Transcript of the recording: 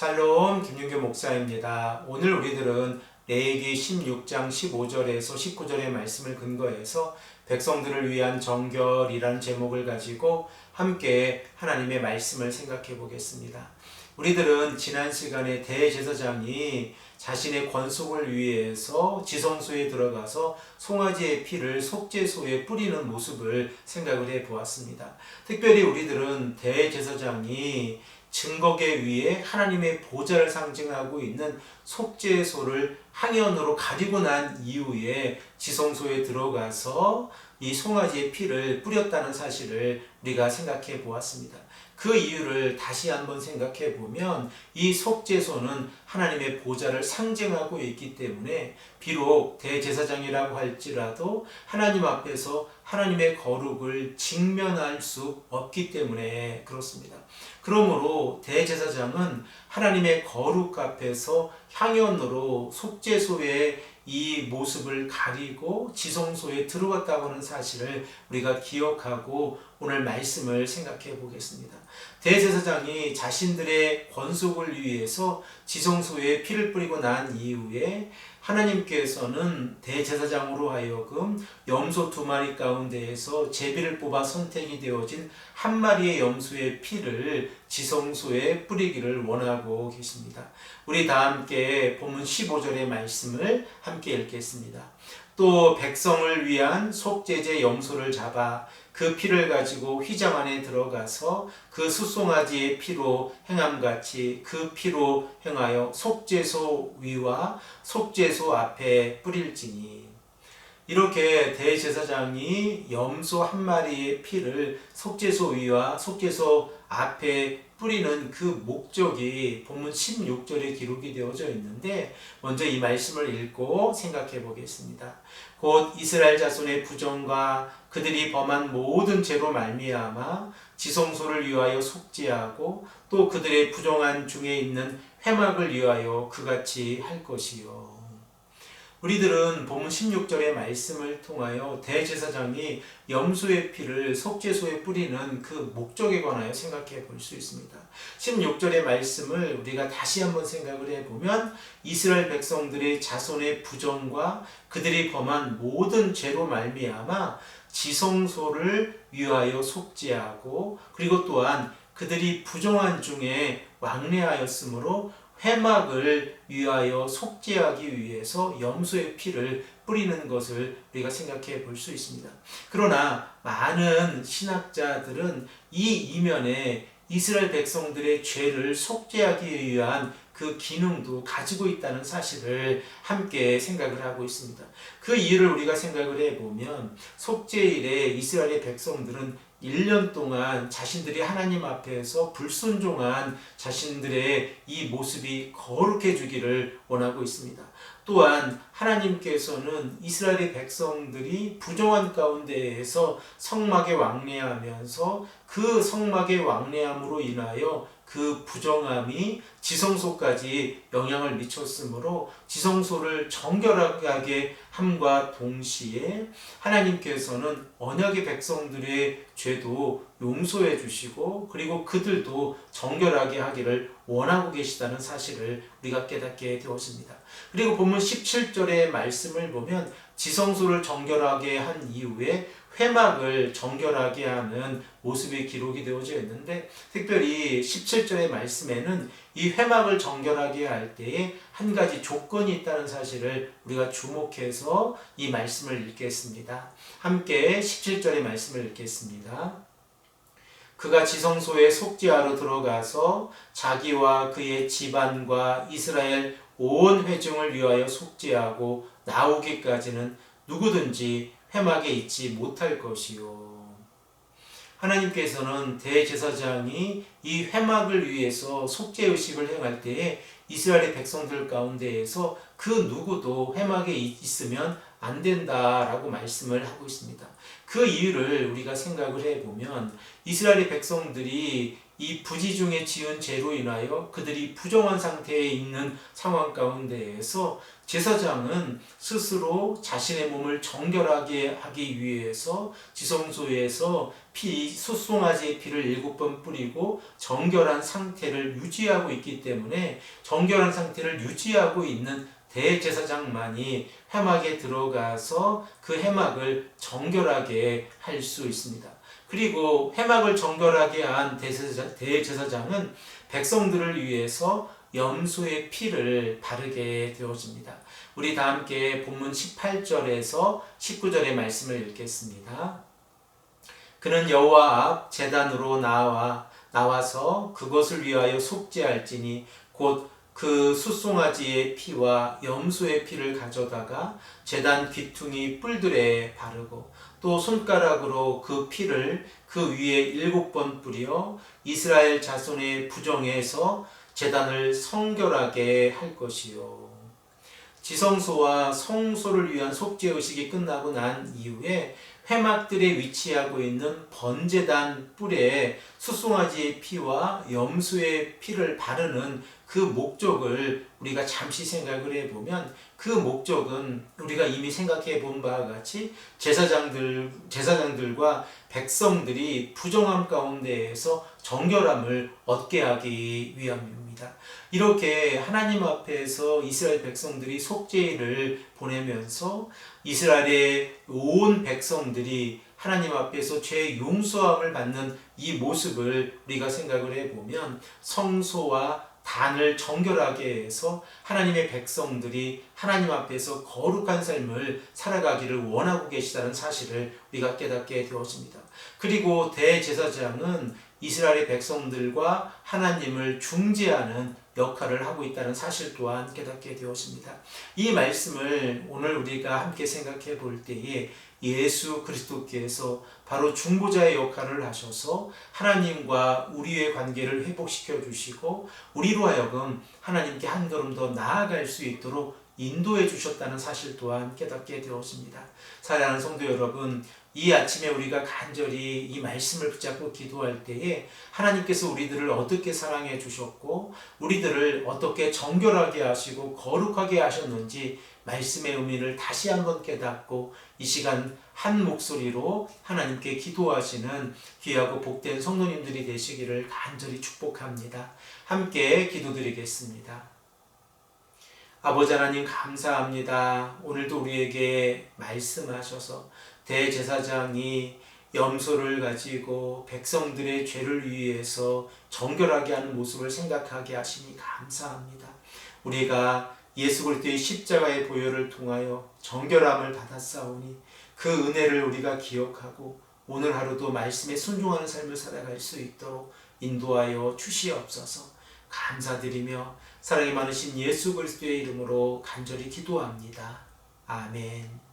샬롬 김윤교 목사입니다. 오늘 우리들은 레위기 16장 15절에서 19절의 말씀을 근거해서 백성들을 위한 정결이라는 제목을 가지고 함께 하나님의 말씀을 생각해 보겠습니다. 우리들은 지난 시간에 대제사장이 자신의 권속을 위해서 지성소에 들어가서 송아지의 피를 속죄소에 뿌리는 모습을 생각을 해 보았습니다. 특별히 우리들은 대제사장이 증거계 위에 하나님의 보좌를 상징하고 있는 속죄소를 항연으로 가리고 난 이후에 지성소에 들어가서 이 송아지의 피를 뿌렸다는 사실을 우리가 생각해 보았습니다. 그 이유를 다시 한번 생각해 보면 이 속죄소는 하나님의 보좌를 상징하고 있기 때문에 비록 대제사장이라고 할지라도 하나님 앞에서 하나님의 거룩을 직면할 수 없기 때문에 그렇습니다. 그러므로 대제사장은 하나님의 거룩 앞에서 향연으로 속죄소의 이 모습을 가리고 지성소에 들어갔다고 하는 사실을 우리가 기억하고 오늘 말씀을 생각해 보겠습니다. 대제사장이 자신들의 권속을 위해서 지성소에 피를 뿌리고 난 이후에 하나님께서는 대제사장으로 하여금 염소 2마리 가운데에서 제비를 뽑아 선택이 되어진 한 마리의 염소의 피를 지성소에 뿌리기를 원하고 계십니다. 우리 다 함께 본문 15절의 말씀을 함께 읽겠습니다. 또 백성을 위한 속죄제 염소를 잡아 그 피를 가지고 휘장 안에 들어가서 그 숫송아지의 피로 행함같이 그 피로 행하여 속죄소 위와 속죄소 앞에 뿌릴지니. 이렇게 대제사장이 염소 한 마리의 피를 속죄소 위와 속죄소 앞에 뿌리는 그 목적이 본문 16절에 기록이 되어져 있는데 먼저 이 말씀을 읽고 생각해 보겠습니다. 곧 이스라엘 자손의 부정과 그들이 범한 모든 죄로 말미암아 지성소를 위하여 속죄하고 또 그들의 부정한 중에 있는 회막을 위하여 그같이 할 것이요. 우리들은 본문 16절의 말씀을 통하여 대제사장이 염소의 피를 속죄소에 뿌리는 그 목적에 관하여 생각해 볼 수 있습니다. 16절의 말씀을 우리가 다시 한번 생각을 해보면 이스라엘 백성들의 자손의 부정과 그들이 범한 모든 죄로 말미암아 지성소를 위하여 속죄하고 그리고 또한 그들이 부정한 중에 왕래하였으므로 회막을 위하여 속죄하기 위해서 염소의 피를 뿌리는 것을 우리가 생각해 볼 수 있습니다. 그러나 많은 신학자들은 이 이면에 이스라엘 백성들의 죄를 속죄하기 위한 그 기능도 가지고 있다는 사실을 함께 생각을 하고 있습니다. 그 이유를 우리가 생각을 해보면 속죄일에 이스라엘의 백성들은 1년 동안 자신들이 하나님 앞에서 불순종한 자신들의 이 모습이 거룩해지기를 원하고 있습니다. 또한 하나님께서는 이스라엘의 백성들이 부정한 가운데에서 성막에 왕래하면서 그 성막의 왕래함으로 인하여 그 부정함이 지성소까지 영향을 미쳤으므로 지성소를 정결하게 함과 동시에 하나님께서는 언약의 백성들의 죄도 용서해 주시고 그리고 그들도 정결하게 하기를 원하고 계시다는 사실을 우리가 깨닫게 되었습니다. 그리고 본문 17절의 말씀을 보면 지성소를 정결하게 한 이후에 회막을 정결하게 하는 모습이 기록이 되어져 있는데 특별히 17절의 말씀에는 이 회막을 정결하게 할 때에 한 가지 조건이 있다는 사실을 우리가 주목해서 이 말씀을 읽겠습니다. 함께 17절의 말씀을 읽겠습니다. 그가 지성소에 속죄하러 들어가서 자기와 그의 집안과 이스라엘 온 회중을 위하여 속죄하고 나오기까지는 누구든지 회막에 있지 못할 것이요. 하나님께서는 대제사장이 이 회막을 위해서 속죄의식을 행할 때에 이스라엘의 백성들 가운데에서 그 누구도 회막에 있으면 안 된다라고 말씀을 하고 있습니다. 그 이유를 우리가 생각을 해보면 이스라엘의 백성들이 이 부지 중에 지은 죄로 인하여 그들이 부정한 상태에 있는 상황 가운데에서 제사장은 스스로 자신의 몸을 정결하게 하기 위해서 지성소에서 숫송아지의 피를 7번 뿌리고 정결한 상태를 유지하고 있기 때문에 정결한 상태를 유지하고 있는 대제사장만이 회막에 들어가서 그 회막을 정결하게 할 수 있습니다. 그리고 회막을 정결하게 한 대제사장은 백성들을 위해서 염소의 피를 바르게 되어집니다. 우리 다 함께 본문 18절에서 19절의 말씀을 읽겠습니다. 그는 여호와 앞 제단으로 나와서 그것을 위하여 속죄할지니 곧 그 숫송아지의 피와 염소의 피를 가져다가 제단 귀퉁이 뿔들에 바르고 또 손가락으로 그 피를 그 위에 7번 뿌려 이스라엘 자손의 부정에서 제단을 성결하게 할 것이요. 지성소와 성소를 위한 속죄의식이 끝나고 난 이후에 회막들에 위치하고 있는 번제단 뿔에 숫송아지의 피와 염소의 피를 바르는 그 목적을 우리가 잠시 생각을 해보면 그 목적은 우리가 이미 생각해 본 바와 같이 제사장들과 백성들이 부정함 가운데에서 정결함을 얻게 하기 위함입니다. 이렇게 하나님 앞에서 이스라엘 백성들이 속죄를 보내면서 이스라엘의 온 백성들이 하나님 앞에서 죄 용서함을 받는 이 모습을 우리가 생각을 해보면 성소와 단을 정결하게 해서 하나님의 백성들이 하나님 앞에서 거룩한 삶을 살아가기를 원하고 계시다는 사실을 우리가 깨닫게 되었습니다. 그리고 대제사장은 이스라엘의 백성들과 하나님을 중재하는 역할을 하고 있다는 사실 또한 깨닫게 되었습니다. 이 말씀을 오늘 우리가 함께 생각해 볼 때에 예수 그리스도께서 바로 중보자의 역할을 하셔서 하나님과 우리의 관계를 회복시켜 주시고 우리로 하여금 하나님께 한 걸음 더 나아갈 수 있도록 인도해 주셨다는 사실 또한 깨닫게 되었습니다. 사랑하는 성도 여러분, 이 아침에 우리가 간절히 이 말씀을 붙잡고 기도할 때에 하나님께서 우리들을 어떻게 사랑해 주셨고 우리들을 어떻게 정결하게 하시고 거룩하게 하셨는지 말씀의 의미를 다시 한번 깨닫고 이 시간 한 목소리로 하나님께 기도하시는 귀하고 복된 성도님들이 되시기를 간절히 축복합니다. 함께 기도드리겠습니다. 아버지 하나님 감사합니다. 오늘도 우리에게 말씀하셔서 대제사장이 염소를 가지고 백성들의 죄를 위해서 정결하게 하는 모습을 생각하게 하시니 감사합니다. 우리가 예수 그리스도의 십자가의 보혈을 통하여 정결함을 받았사오니 그 은혜를 우리가 기억하고 오늘 하루도 말씀에 순종하는 삶을 살아갈 수 있도록 인도하여 주시옵소서. 감사드리며 사랑이 많으신 예수 그리스도의 이름으로 간절히 기도합니다. 아멘.